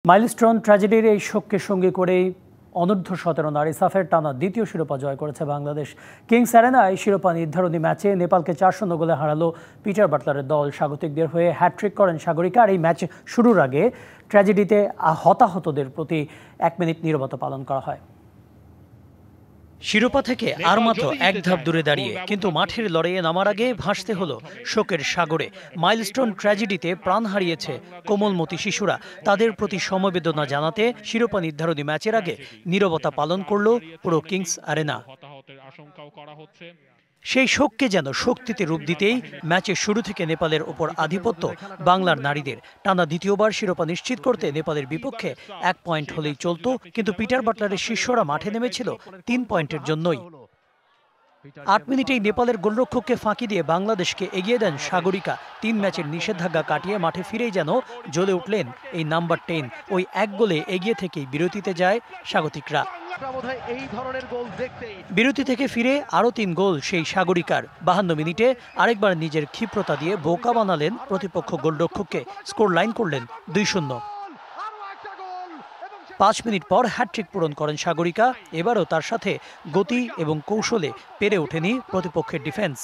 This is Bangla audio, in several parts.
মাইলস্টোন ট্র্যাজেডির এই শোককে সঙ্গী করেই অনূর্ধ্ব-17 নারী সাফের টানা দ্বিতীয় শিরোপা জয় করেছে বাংলাদেশ। কিংস অ্যারেনায় শিরোপা নির্ধারণী ম্যাচে নেপালকে 4-0 গোলে হারালো পিটার বাটলারের দল। স্বাগতিকদের হয়ে হ্যাটট্রিক করেন সাগরিকা। আর এই ম্যাচ শুরুর আগে ট্র্যাজেডিতে হতাহতদের প্রতি 1 মিনিট নীরবতা পালন করা হয়। শিরোপা থেকে আর মাত্র এক ধাপ দূরে দাঁড়িয়ে কিন্তু মাঠের লড়াইয়ে নামার আগে ভাসতে হলো শোকের সাগরে। মাইলস্টোন ট্র্যাজেডিতে প্রাণ হারিয়েছে কোমলমতি শিশুরা। তাদের প্রতি সমবেদনা জানাতে শিরোপা নির্ধারণী ম্যাচের আগে নীরবতা পালন করল পুরো কিংস অ্যারেনা। সেই শোককে যেন শক্তিতে রূপ দিতেই ম্যাচের শুরু থেকে নেপালের ওপর আধিপত্য বাংলার নারীদের। টানা দ্বিতীয়বার শিরোপা নিশ্চিত করতে নেপালের বিপক্ষে 1 পয়েন্ট হলেই চলত, কিন্তু পিটার বাটলারের শিষ্যরা মাঠে নেমেছিল 3 পয়েন্টের জন্যই। 8 মিনিটেই নেপালের গোলরক্ষককে ফাঁকি দিয়ে বাংলাদেশকে এগিয়ে দেন সাগরিকা। 3 ম্যাচের নিষেধাজ্ঞা কাটিয়ে মাঠে ফিরেই যেন জ্বলে উঠলেন এই নাম্বার 10। ওই 1 গোলে এগিয়ে থেকেই বিরতিতে যায় স্বাগতিকরা। বিরতি থেকে ফিরে আরও 3 গোল সেই সাগরিকার। 52 মিনিটে আরেকবার নিজের ক্ষিপ্রতা দিয়ে বোকা বানালেন প্রতিপক্ষ গোলরক্ষককে। স্কোর লাইন করলেন 2-0। 5 মিনিট পর হ্যাটট্রিক পূরণ করেন সাগরিকা। এবারও তার সাথে গতি এবং কৌশলে পেরে ওঠেনি প্রতিপক্ষের ডিফেন্স।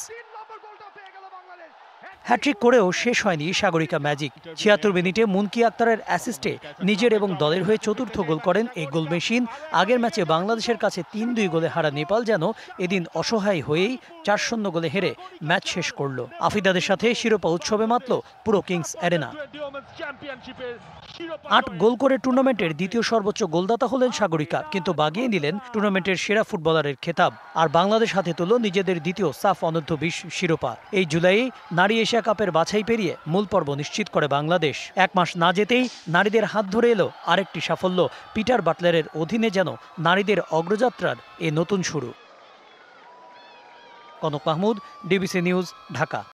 হ্যাটট্রিক করেও শেষ হয়নি সাগরিকা ম্যাজিক। 76 মিনিটে মুনকি আক্তারের অ্যাসিস্টে নিজের এবং দলের হয়ে চতুর্থ গোল করেন এই গোল মেশিন। আগের ম্যাচে বাংলাদেশের কাছে 3-2 গোলে হারা নেপাল যেন এদিন অসহায় হয়েই 4-0 গোলে হেরে ম্যাচ শেষ করল। আফিদাদের সাথে শিরোপা উৎসবে মাতল পুরো কিংস অ্যারেনা। 8 গোল করে টুর্নামেন্টের দ্বিতীয় সর্বোচ্চ গোলদাতা হলেন সাগরিকা, কিন্তু বাগিয়ে নিলেন টুর্নামেন্টের সেরা ফুটবলারের খেতাব। আর বাংলাদেশ হাতে তুলল নিজেদের দ্বিতীয় সাফ অনূর্ধ্ব-20 শিরোপা। এই জুলাইয়ে নারী এশিয়া কাপের বাছাই পেরিয়ে মূল পর্ব নিশ্চিত করে বাংলাদেশ। 1 মাস না যেতেই নারীদের হাত ধরে এলো আরেকটি সাফল্য। পিটার বাটলারের অধীনে যেন নারীদের অগ্রযাত্রার এ নতুন শুরু। Kanak Mahmud, DBC news, Dhaka.